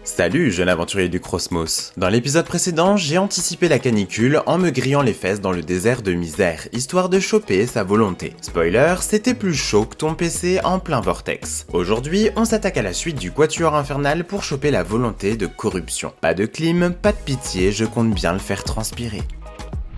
Salut jeune aventurier du Cosmos. Dans l'épisode précédent, j'ai anticipé la canicule en me grillant les fesses dans le désert de misère, histoire de choper sa volonté. Spoiler, c'était plus chaud que ton PC en plein vortex. Aujourd'hui, on s'attaque à la suite du Quatuor Infernal pour choper la volonté de corruption. Pas de clim, pas de pitié, je compte bien le faire transpirer.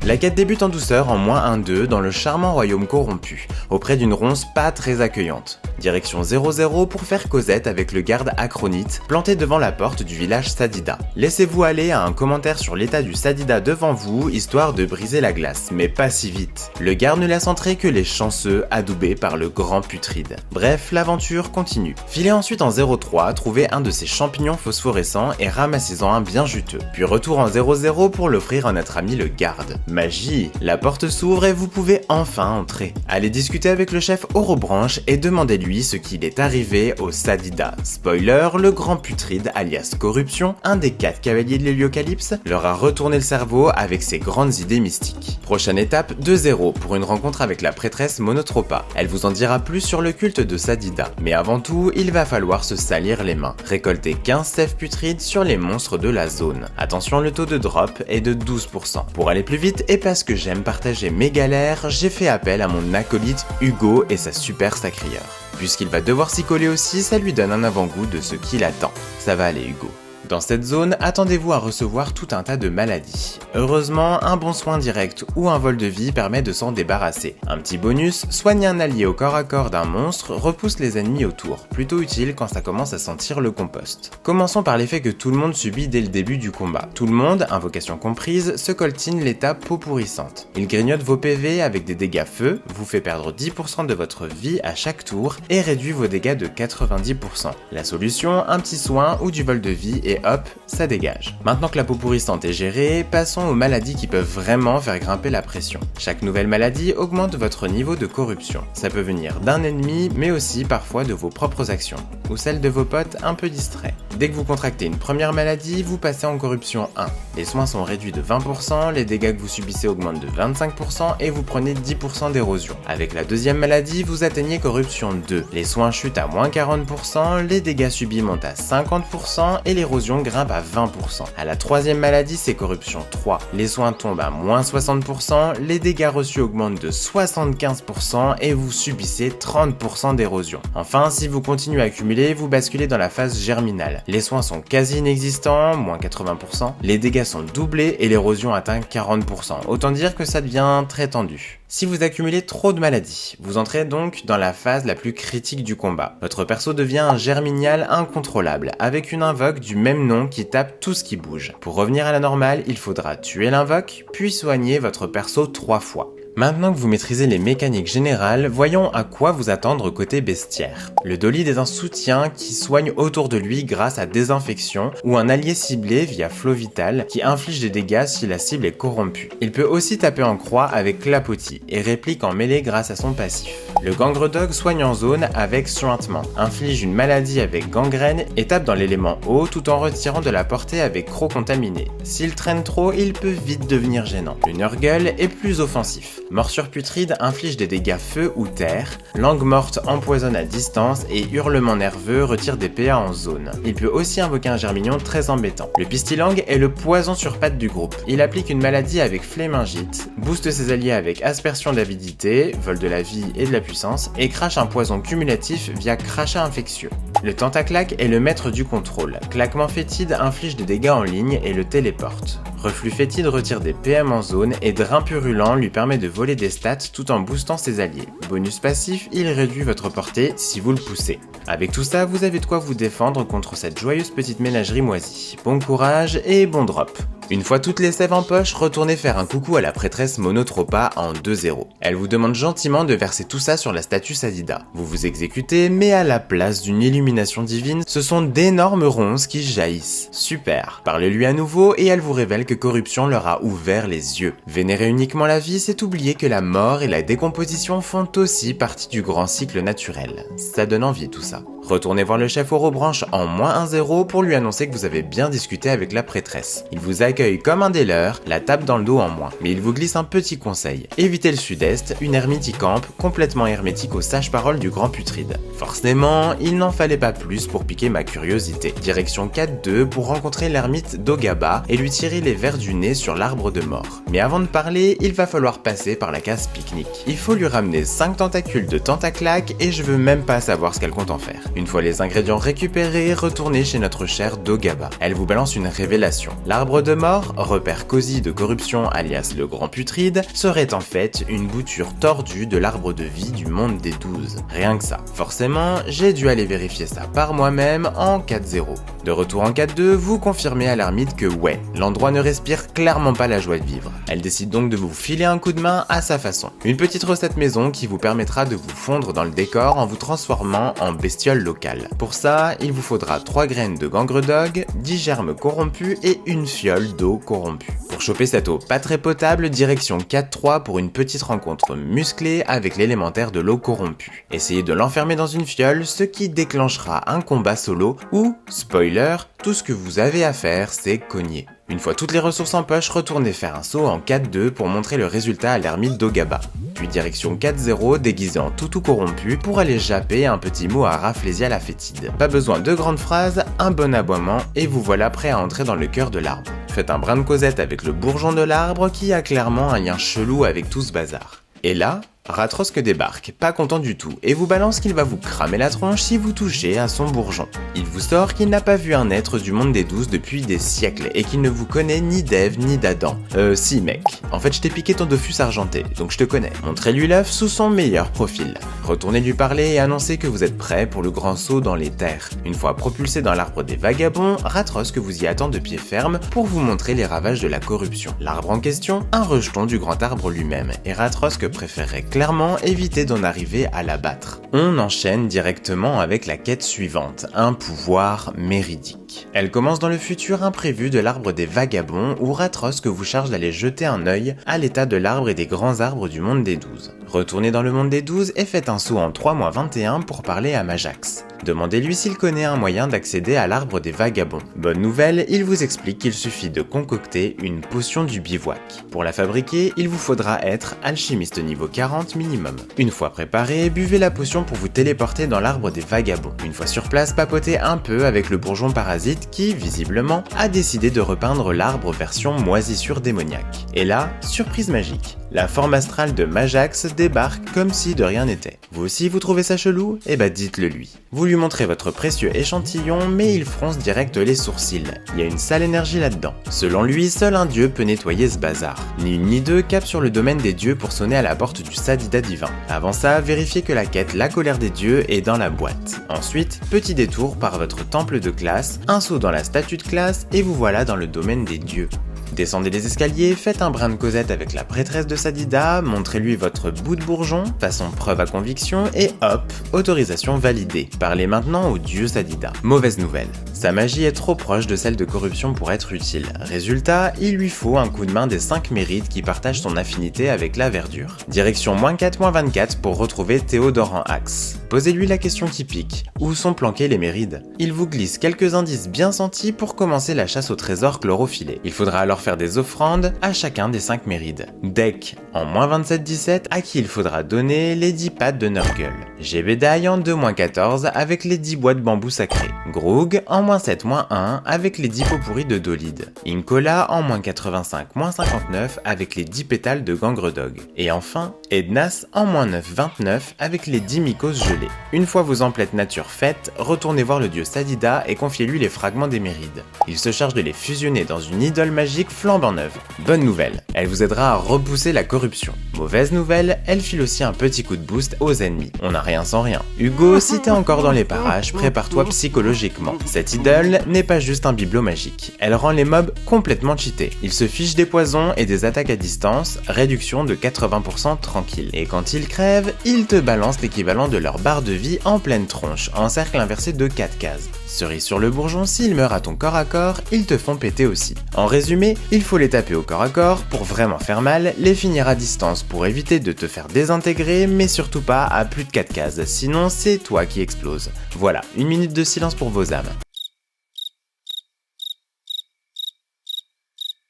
La quête débute en douceur en -1-2 dans le charmant royaume corrompu, auprès d'une ronce pas très accueillante. Direction 00 pour faire causette avec le garde Acronite, planté devant la porte du village Sadida. Laissez-vous aller à un commentaire sur l'état du Sadida devant vous, histoire de briser la glace, mais pas si vite. Le garde ne laisse entrer que les chanceux adoubés par le grand putride. Bref, l'aventure continue. Filez ensuite en 03, trouvez un de ces champignons phosphorescents et ramassez-en un bien juteux. Puis retour en 00 pour l'offrir à notre ami le garde. Magie, la porte s'ouvre et vous pouvez enfin entrer. Allez discuter avec le chef Orobranche et demandez-lui ce qu'il est arrivé au Sadida. Spoiler, le grand putride alias corruption, un des 4 cavaliers de l'héliocalypse, leur a retourné le cerveau avec ses grandes idées mystiques. Prochaine étape, 2-0 pour une rencontre avec la prêtresse Monotropa. Elle vous en dira plus sur le culte de Sadida. Mais avant tout, il va falloir se salir les mains. Récoltez 15 sèves putrides sur les monstres de la zone. Attention, le taux de drop est de 12%. Pour aller plus vite, et parce que j'aime partager mes galères, j'ai fait appel à mon acolyte Hugo et sa super sacrieur. Puisqu'il va devoir s'y coller aussi, ça lui donne un avant-goût de ce qui l'attend. Ça va aller Hugo. Dans cette zone, attendez-vous à recevoir tout un tas de maladies. Heureusement, un bon soin direct ou un vol de vie permet de s'en débarrasser. Un petit bonus, soigner un allié au corps à corps d'un monstre repousse les ennemis autour, plutôt utile quand ça commence à sentir le compost. Commençons par l'effet que tout le monde subit dès le début du combat. Tout le monde, invocation comprise, se coltine l'état peau pourrissante. Il grignote vos PV avec des dégâts feu, vous fait perdre 10% de votre vie à chaque tour et réduit vos dégâts de 90%. La solution, un petit soin ou du vol de vie et hop, ça dégage. Maintenant que la peau pourrissante est gérée, passons aux maladies qui peuvent vraiment faire grimper la pression. Chaque nouvelle maladie augmente votre niveau de corruption. Ça peut venir d'un ennemi, mais aussi parfois de vos propres actions, ou celles de vos potes un peu distraits. Dès que vous contractez une première maladie, vous passez en corruption 1. Les soins sont réduits de 20%, les dégâts que vous subissez augmentent de 25% et vous prenez 10% d'érosion. Avec la deuxième maladie, vous atteignez corruption 2. Les soins chutent à -40%, les dégâts subis montent à 50% et l'érosion grimpe à 20%. À la troisième maladie, c'est corruption 3. Les soins tombent à -60%, les dégâts reçus augmentent de 75% et vous subissez 30% d'érosion. Enfin, si vous continuez à accumuler, vous basculez dans la phase germinale. Les soins sont quasi inexistants, -80%, les dégâts sont doublés et l'érosion atteint 40%. Autant dire que ça devient très tendu. Si vous accumulez trop de maladies, vous entrez donc dans la phase la plus critique du combat. Votre perso devient un germinial incontrôlable, avec une invoque du même nom qui tape tout ce qui bouge. Pour revenir à la normale, il faudra tuer l'invoque, puis soigner votre perso 3 fois. Maintenant que vous maîtrisez les mécaniques générales, voyons à quoi vous attendre côté bestiaire. Le Dolide est un soutien qui soigne autour de lui grâce à désinfection ou un allié ciblé via Flow Vital qui inflige des dégâts si la cible est corrompue. Il peut aussi taper en croix avec Clapotis et réplique en mêlée grâce à son passif. Le Gangredog soigne en zone avec Suintement, inflige une maladie avec Gangrène et tape dans l'élément eau tout en retirant de la portée avec Croc contaminé. S'il traîne trop, il peut vite devenir gênant. Le Nurgle est plus offensif. Morsure putride inflige des dégâts feu ou terre, langue morte empoisonne à distance et hurlement nerveux retire des PA en zone. Il peut aussi invoquer un germignon très embêtant. Le Pistilang est le poison sur pattes du groupe. Il applique une maladie avec Flémingite, booste ses alliés avec aspersion d'avidité, vol de la vie et de la puissance, et crache un poison cumulatif via crachat infectieux. Le Tentaclaque est le maître du contrôle. Claquement fétide inflige des dégâts en ligne et le téléporte. Reflux fétide retire des PM en zone et Drain purulent lui permet de voler des stats tout en boostant ses alliés. Bonus passif, il réduit votre portée si vous le poussez. Avec tout ça, vous avez de quoi vous défendre contre cette joyeuse petite ménagerie moisie. Bon courage et bon drop. Une fois toutes les sèves en poche, retournez faire un coucou à la prêtresse Monotropa en 2-0. Elle vous demande gentiment de verser tout ça sur la statue Sadida. Vous vous exécutez, mais à la place d'une illumination divine, ce sont d'énormes ronces qui jaillissent. Super. Parlez-lui à nouveau et elle vous révèle que Corruption leur a ouvert les yeux. Vénérer uniquement la vie, c'est oublier que la mort et la décomposition font aussi partie du grand cycle naturel. Ça donne envie tout ça. Retournez voir le chef Orobranche en -1-0 pour lui annoncer que vous avez bien discuté avec la prêtresse. Il vous accueille comme un des leurs, la tape dans le dos en moins. Mais il vous glisse un petit conseil. Évitez le sud-est, une ermite y campe, complètement hermétique aux sages-paroles du grand putride. Forcément, il n'en fallait pas plus pour piquer ma curiosité. Direction 4-2 pour rencontrer l'ermite Dogaba et lui tirer les vers du nez sur l'arbre de mort. Mais avant de parler, il va falloir passer par la case pique-nique. Il faut lui ramener 5 tentacules de tentaclaque et je veux même pas savoir ce qu'elle compte en faire. Une fois les ingrédients récupérés, retournez chez notre chère Dogaba. Elle vous balance une révélation. L'arbre de mort, repère cosy de corruption alias le grand putride, serait en fait une bouture tordue de l'arbre de vie du monde des 12. Rien que ça. Forcément, j'ai dû aller vérifier ça par moi-même en 4-0. De retour en 4-2, vous confirmez à l'ermite que ouais, l'endroit ne respire clairement pas la joie de vivre. Elle décide donc de vous filer un coup de main à sa façon. Une petite recette maison qui vous permettra de vous fondre dans le décor en vous transformant en bestiole locale. Pour ça, il vous faudra 3 graines de gangredog, 10 germes corrompus et une fiole d'eau corrompue. Pour choper cette eau pas très potable, direction 4-3 pour une petite rencontre musclée avec l'élémentaire de l'eau corrompue. Essayez de l'enfermer dans une fiole, ce qui déclenchera un combat solo où, spoiler, tout ce que vous avez à faire, c'est cogner. Une fois toutes les ressources en poche, retournez faire un saut en 4-2 pour montrer le résultat à l'ermite Dogaba. Puis direction 4-0 déguisé en toutou corrompu pour aller japper un petit mot à Rafflesia la fétide. Pas besoin de grandes phrases, un bon aboiement et vous voilà prêt à entrer dans le cœur de l'arbre. Faites un brin de causette avec le bourgeon de l'arbre qui a clairement un lien chelou avec tout ce bazar. Et là, Ratrosk débarque, pas content du tout, et vous balance qu'il va vous cramer la tronche si vous touchez à son bourgeon. Il vous sort qu'il n'a pas vu un être du monde des 12 depuis des siècles, et qu'il ne vous connaît ni d'Ève ni d'Adam. Si mec, en fait je t'ai piqué ton Dofus argenté, donc je te connais. Montrez-lui l'œuf sous son meilleur profil. Retournez lui parler et annoncez que vous êtes prêt pour le grand saut dans les terres. Une fois propulsé dans l'arbre des vagabonds, Ratrosk vous y attend de pied ferme pour vous montrer les ravages de la corruption. L'arbre en question, un rejeton du grand arbre lui-même, et Ratrosk préférerait clairement éviter d'en arriver à l'abattre. On enchaîne directement avec la quête suivante, un pouvoir méridique. Elle commence dans le futur imprévu de l'arbre des vagabonds où Ratrosk vous charge d'aller jeter un œil à l'état de l'arbre et des grands arbres du monde des 12. Retournez dans le monde des 12 et faites un saut en 3-21 pour parler à Majax. Demandez-lui s'il connaît un moyen d'accéder à l'arbre des vagabonds. Bonne nouvelle, il vous explique qu'il suffit de concocter une potion du bivouac. Pour la fabriquer, il vous faudra être alchimiste niveau 40 minimum. Une fois préparé, buvez la potion pour vous téléporter dans l'arbre des vagabonds. Une fois sur place, papotez un peu avec le bourgeon parasite qui, visiblement, a décidé de repeindre l'arbre version moisissure démoniaque. Et là, surprise magique. La forme astrale de Majax débarque comme si de rien n'était. Vous aussi vous trouvez ça chelou? Eh bah dites-le lui. Vous lui montrez votre précieux échantillon, mais il fronce direct les sourcils. Il y a une sale énergie là-dedans. Selon lui, seul un dieu peut nettoyer ce bazar. Ni une ni deux cap sur le domaine des dieux pour sonner à la porte du Sadida divin. Avant ça, vérifiez que la quête La colère des dieux est dans la boîte. Ensuite, petit détour par votre temple de classe, un saut dans la statue de classe et vous voilà dans le domaine des dieux. Descendez les escaliers, faites un brin de causette avec la prêtresse de Sadida, montrez-lui votre bout de bourgeon, façon preuve à conviction, et hop, autorisation validée. Parlez maintenant au dieu Sadida. Mauvaise nouvelle, sa magie est trop proche de celle de corruption pour être utile. Résultat, il lui faut un coup de main des 5 mérites qui partagent son affinité avec la verdure. Direction -4-24 pour retrouver Théodore en axe. Posez-lui la question qui pique, où sont planqués les mérides? Il vous glisse quelques indices bien sentis pour commencer la chasse au trésor chlorophyllé. Il faudra alors faire des offrandes à chacun des 5 mérides. Deck en -27-17 à qui il faudra donner les 10 pattes de Nurgle. Jebediah en 2-14 avec les 10 bois de bambou sacré. Groog en -7-1 avec les 10 pots pourris de Dolid. Inkola en -85-59 avec les 10 pétales de Gangredog. Et enfin, Ednas en -9-29 avec les 10 mycoses gelés. Une fois vos emplettes nature faites, retournez voir le dieu Sadida et confiez-lui les fragments des mérides. Il se charge de les fusionner dans une idole magique flambant neuve. Bonne nouvelle, elle vous aidera à repousser la corruption. Mauvaise nouvelle, elle file aussi un petit coup de boost aux ennemis. On n'a rien sans rien. Hugo, si t'es encore dans les parages, prépare-toi psychologiquement. Cette idole n'est pas juste un bibelot magique. Elle rend les mobs complètement cheatés. Ils se fichent des poisons et des attaques à distance, réduction de 80% tranquille. Et quand ils crèvent, ils te balancent l'équivalent de leur barre de vie en pleine tronche, en cercle inversé de 4 cases. Cerise sur le bourgeon, s'ils meurent à ton corps à corps, ils te font péter aussi. En résumé, il faut les taper au corps à corps pour vraiment faire mal, les finir à distance pour éviter de te faire désintégrer, mais surtout pas à plus de 4 cases, sinon c'est toi qui exploses. Voilà, 1 minute de silence pour vos âmes.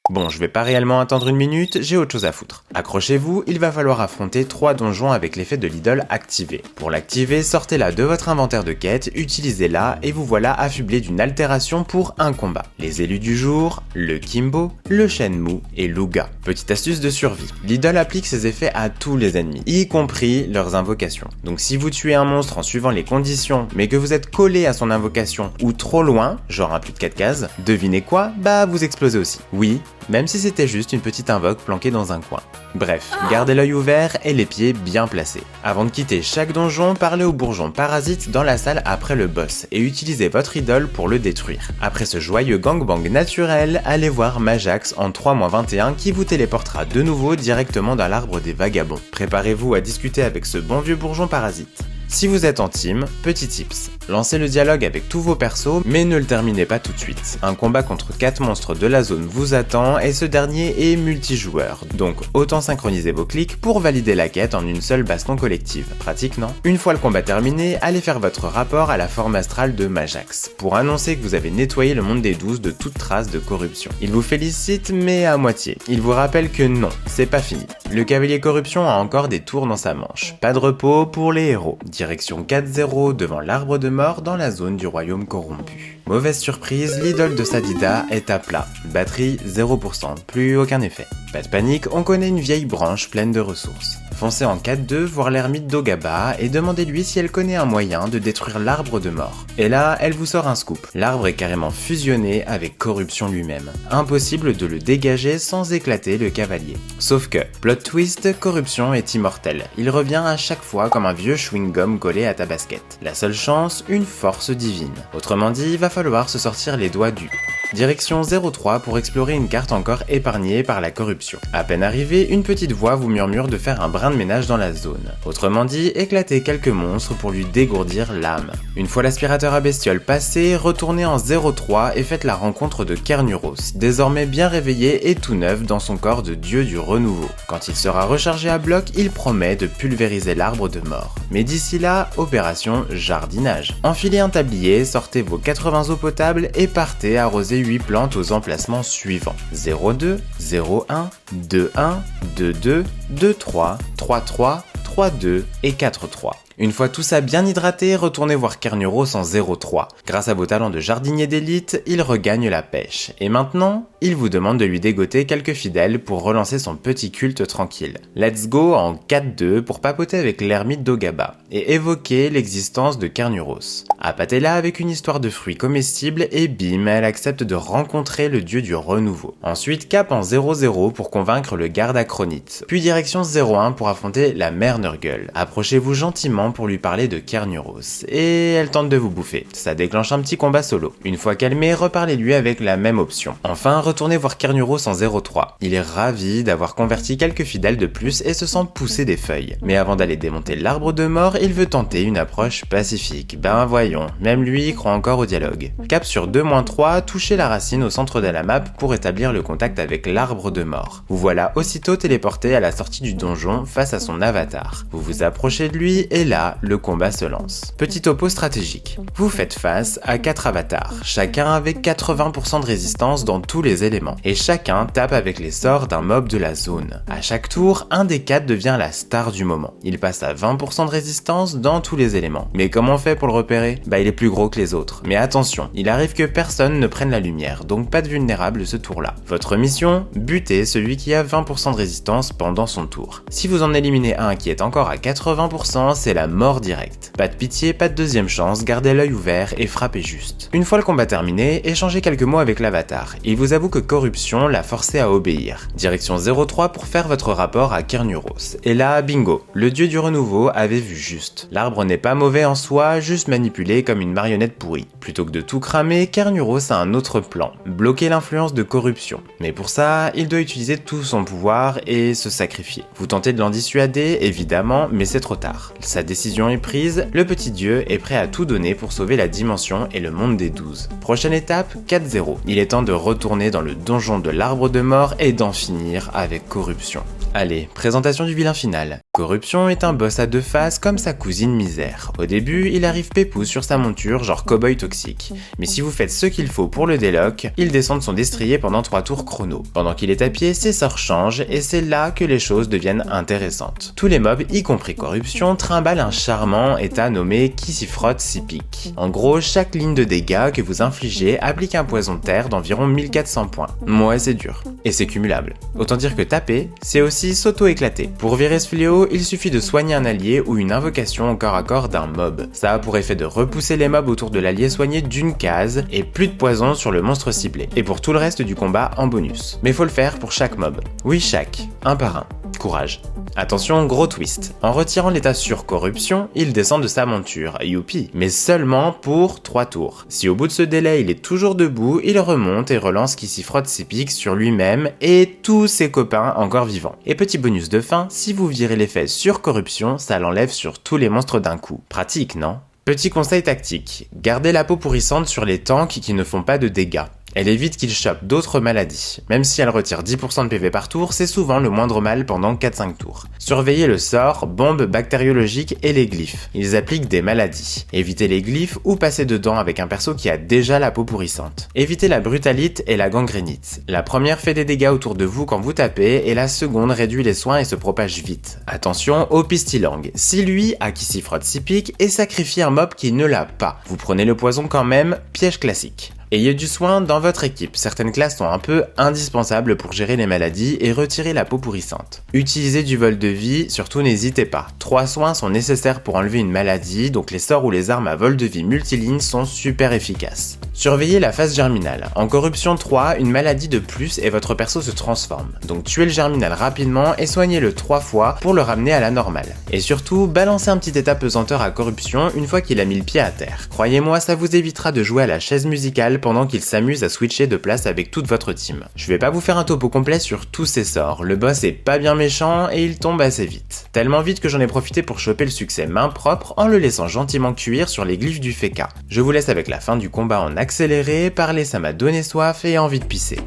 Bon, je vais pas réellement attendre 1 minute, j'ai autre chose à foutre. Accrochez-vous, il va falloir affronter 3 donjons avec l'effet de l'idole activé. Pour l'activer, sortez-la de votre inventaire de quête, utilisez-la et vous voilà affublé d'une altération pour un combat. Les élus du jour, le Kimbo, le Shenmue et Luga. Petite astuce de survie, l'idole applique ses effets à tous les ennemis, y compris leurs invocations. Donc si vous tuez un monstre en suivant les conditions, mais que vous êtes collé à son invocation ou trop loin, genre à plus de 4 cases, devinez quoi? Bah vous explosez aussi. Oui, même si c'était juste une petite invoque planquée dans un coin. Bref, gardez l'œil ouvert et les pieds bien placés. Avant de quitter chaque donjon, parlez au bourgeon parasite dans la salle après le boss et utilisez votre idole pour le détruire. Après ce joyeux gangbang naturel, allez voir Majax en 3-21 qui vous téléportera de nouveau directement dans l'arbre des vagabonds. Préparez-vous à discuter avec ce bon vieux bourgeon parasite. Si vous êtes en team, petit tips, lancez le dialogue avec tous vos persos, mais ne le terminez pas tout de suite. Un combat contre 4 monstres de la zone vous attend et ce dernier est multijoueur, donc autant synchroniser vos clics pour valider la quête en une seule baston collective. Pratique, non? Une fois le combat terminé, allez faire votre rapport à la forme astrale de Majax, pour annoncer que vous avez nettoyé le monde des 12 de toute trace de corruption. Il vous félicite, mais à moitié. Il vous rappelle que non, c'est pas fini. Le cavalier corruption a encore des tours dans sa manche. Pas de repos pour les héros. Direction 4-0 devant l'arbre de mort dans la zone du royaume corrompu. Mauvaise surprise, l'idole de Sadida est à plat. Batterie 0%, plus aucun effet. Pas de panique, on connaît une vieille branche pleine de ressources. Foncez en 4-2 voir l'ermite d'Ogaba et demandez-lui si elle connaît un moyen de détruire l'arbre de mort. Et là, elle vous sort un scoop. L'arbre est carrément fusionné avec corruption lui-même. Impossible de le dégager sans éclater le cavalier. Sauf que, plot twist, corruption est immortel. Il revient à chaque fois comme un vieux chewing-gum collé à ta basket. La seule chance, une force divine. Autrement dit, il va falloir se sortir les doigts du. Direction 03 pour explorer une carte encore épargnée par la corruption. À peine arrivé, une petite voix vous murmure de faire un brin de ménage dans la zone. Autrement dit, éclatez quelques monstres pour lui dégourdir l'âme. Une fois l'aspirateur à bestioles passé, retournez en 03 et faites la rencontre de Kernuros, désormais bien réveillé et tout neuf dans son corps de dieu du renouveau. Quand il sera rechargé à bloc, il promet de pulvériser l'arbre de mort. Mais d'ici là, opération jardinage. Enfilez un tablier, sortez vos 80 eaux potables et partez arroser 8 plantes aux emplacements suivants. 02, 01, 21, 22, 23, 33, 32 et 43. Une fois tout ça bien hydraté, retournez voir Kernuros en 03. Grâce à vos talents de jardinier d'élite, il regagne la pêche. Et maintenant, il vous demande de lui dégoter quelques fidèles pour relancer son petit culte tranquille. Let's go en 4-2 pour papoter avec l'ermite d'Ogaba et évoquer l'existence de Kernuros. Appâtez-la avec une histoire de fruits comestibles et bim, elle accepte de rencontrer le dieu du renouveau. Ensuite, cap en 0-0 pour convaincre le garde acronite. Puis direction 01 pour affronter la mère Nurgle. Approchez-vous gentiment pour lui parler de Kernuros, et elle tente de vous bouffer. Ça déclenche un petit combat solo. Une fois calmé, reparlez-lui avec la même option. Enfin, retournez voir Kernuros en 03. Il est ravi d'avoir converti quelques fidèles de plus et se sent pousser des feuilles. Mais avant d'aller démonter l'arbre de mort, il veut tenter une approche pacifique. Ben voyons, même lui croit encore au dialogue. Cap sur 2-3, touchez la racine au centre de la map pour établir le contact avec l'arbre de mort. Vous voilà aussitôt téléporté à la sortie du donjon face à son avatar. Vous vous approchez de lui et là, le combat se lance. Petit topo stratégique. Vous faites face à 4 avatars, chacun avec 80% de résistance dans tous les éléments, et chacun tape avec les sorts d'un mob de la zone. À chaque tour, un des 4 devient la star du moment. Il passe à 20% de résistance dans tous les éléments. Mais comment on fait pour le repérer? Bah il est plus gros que les autres. Mais attention, il arrive que personne ne prenne la lumière, donc pas de vulnérable ce tour-là. Votre mission? Buter celui qui a 20% de résistance pendant son tour. Si vous en éliminez un qui est encore à 80%, c'est la mort directe. Pas de pitié, pas de deuxième chance, gardez l'œil ouvert et frappez juste. Une fois le combat terminé, échangez quelques mots avec l'avatar. Il vous avoue que corruption l'a forcé à obéir. Direction 03 pour faire votre rapport à Kernuros. Et là, bingo, le dieu du renouveau avait vu juste. L'arbre n'est pas mauvais en soi, juste manipulé comme une marionnette pourrie. Plutôt que de tout cramer, Kernuros a un autre plan, bloquer l'influence de corruption. Mais pour ça, il doit utiliser tout son pouvoir et se sacrifier. Vous tentez de l'en dissuader, évidemment, mais c'est trop tard. Sa décision est prise, le petit dieu est prêt à tout donner pour sauver la dimension et le monde des 12. Prochaine étape, 4-0. Il est temps de retourner dans le donjon de l'arbre de mort et d'en finir avec Corruption. Allez, présentation du vilain final. Corruption est un boss à 2 faces comme sa cousine Misère. Au début, il arrive pépouze sur sa monture genre cow-boy toxique. Mais si vous faites ce qu'il faut pour le déloc, il descend de son destrier pendant 3 tours chrono. Pendant qu'il est à pied, ses sorts changent et c'est là que les choses deviennent intéressantes. Tous les mobs, y compris Corruption, trimballent un charmant état nommé qui s'y frotte s'y pique. En gros, chaque ligne de dégâts que vous infligez applique un poison de terre d'environ 1400 points. Ouais, c'est dur. Et c'est cumulable. Autant dire que taper, c'est aussi s'auto-éclater. Pour virer ce fléau, il suffit de soigner un allié ou une invocation au corps à corps d'un mob. Ça a pour effet de repousser les mobs autour de l'allié soigné d'une case et plus de poison sur le monstre ciblé. Et pour tout le reste du combat en bonus. Mais faut le faire pour chaque mob. Oui, chaque. Un par un. Courage. Attention, gros twist. En retirant l'état sur Corruption, il descend de sa monture, youpi, mais seulement pour 3 tours. Si au bout de ce délai il est toujours debout, il remonte et relance qui s'y frotte ses pics sur lui-même et tous ses copains encore vivants. Et petit bonus de fin, si vous virez l'effet sur Corruption, ça l'enlève sur tous les monstres d'un coup. Pratique, non ? Petit conseil tactique, gardez la peau pourrissante sur les tanks qui ne font pas de dégâts. Elle évite qu'ils chopent d'autres maladies. Même si elle retire 10% de PV par tour, c'est souvent le moindre mal pendant 4-5 tours. Surveillez le sort, bombe bactériologique et les glyphes. Ils appliquent des maladies. Évitez les glyphes ou passez dedans avec un perso qui a déjà la peau pourrissante. Évitez la brutalite et la gangrénite. La première fait des dégâts autour de vous quand vous tapez et la seconde réduit les soins et se propage vite. Attention au Pistilang. Si lui a qui s'y frotte s'y pique et sacrifie un mob qui ne l'a pas. Vous prenez le poison quand même, piège classique. Ayez du soin dans votre équipe, certaines classes sont un peu indispensables pour gérer les maladies et retirer la peau pourrissante. Utilisez du vol de vie, surtout n'hésitez pas. 3 soins sont nécessaires pour enlever une maladie, donc les sorts ou les armes à vol de vie multiligne sont super efficaces. Surveillez la phase germinale. En Corruption 3, une maladie de plus et votre perso se transforme. Donc tuez le germinal rapidement et soignez-le 3 fois pour le ramener à la normale. Et surtout, balancez un petit état pesanteur à Corruption une fois qu'il a mis le pied à terre. Croyez-moi, ça vous évitera de jouer à la chaise musicale pendant qu'il s'amuse à switcher de place avec toute votre team. Je vais pas vous faire un topo complet sur tous ces sorts, le boss est pas bien méchant et il tombe assez vite. Tellement vite que j'en ai profité pour choper le succès main propre en le laissant gentiment cuire sur les glyphes du Feka. Je vous laisse avec la fin du combat en accéléré, parler ça m'a donné soif et envie de pisser.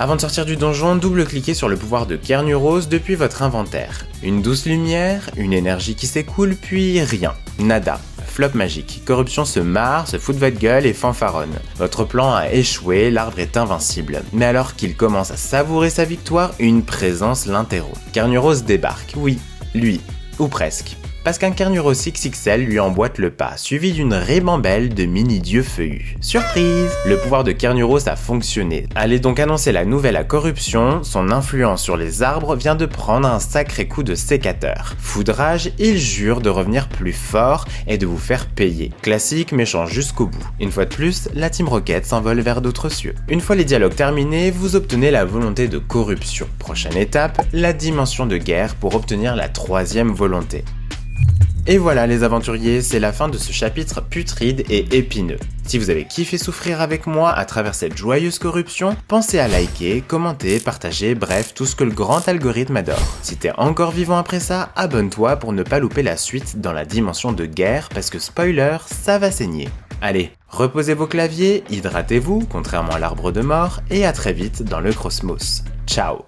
Avant de sortir du donjon, double-cliquez sur le pouvoir de Kernuros depuis votre inventaire. Une douce lumière, une énergie qui s'écoule, puis rien. Nada. Flop magique. Corruption se marre, se fout de votre gueule et fanfaronne. Votre plan a échoué, l'arbre est invincible. Mais alors qu'il commence à savourer sa victoire, une présence l'interrompt. Kernuros débarque, oui, lui, ou presque. Parce qu'un Kernuros XXL lui emboîte le pas, suivi d'une ribambelle de mini-dieux feuillus. Surprise! Le pouvoir de Kernuros a fonctionné. Allez donc annoncer la nouvelle à Corruption, son influence sur les arbres vient de prendre un sacré coup de sécateur. Foudrage, il jure de revenir plus fort et de vous faire payer. Classique, méchant jusqu'au bout. Une fois de plus, la Team Rocket s'envole vers d'autres cieux. Une fois les dialogues terminés, vous obtenez la volonté de Corruption. Prochaine étape, la dimension de guerre pour obtenir la 3e volonté. Et voilà les aventuriers, c'est la fin de ce chapitre putride et épineux. Si vous avez kiffé souffrir avec moi à travers cette joyeuse corruption, pensez à liker, commenter, partager, bref, tout ce que le grand algorithme adore. Si t'es encore vivant après ça, abonne-toi pour ne pas louper la suite dans la dimension de guerre parce que spoiler, ça va saigner. Allez, reposez vos claviers, hydratez-vous, contrairement à l'arbre de mort, et à très vite dans le Cosmos. Ciao.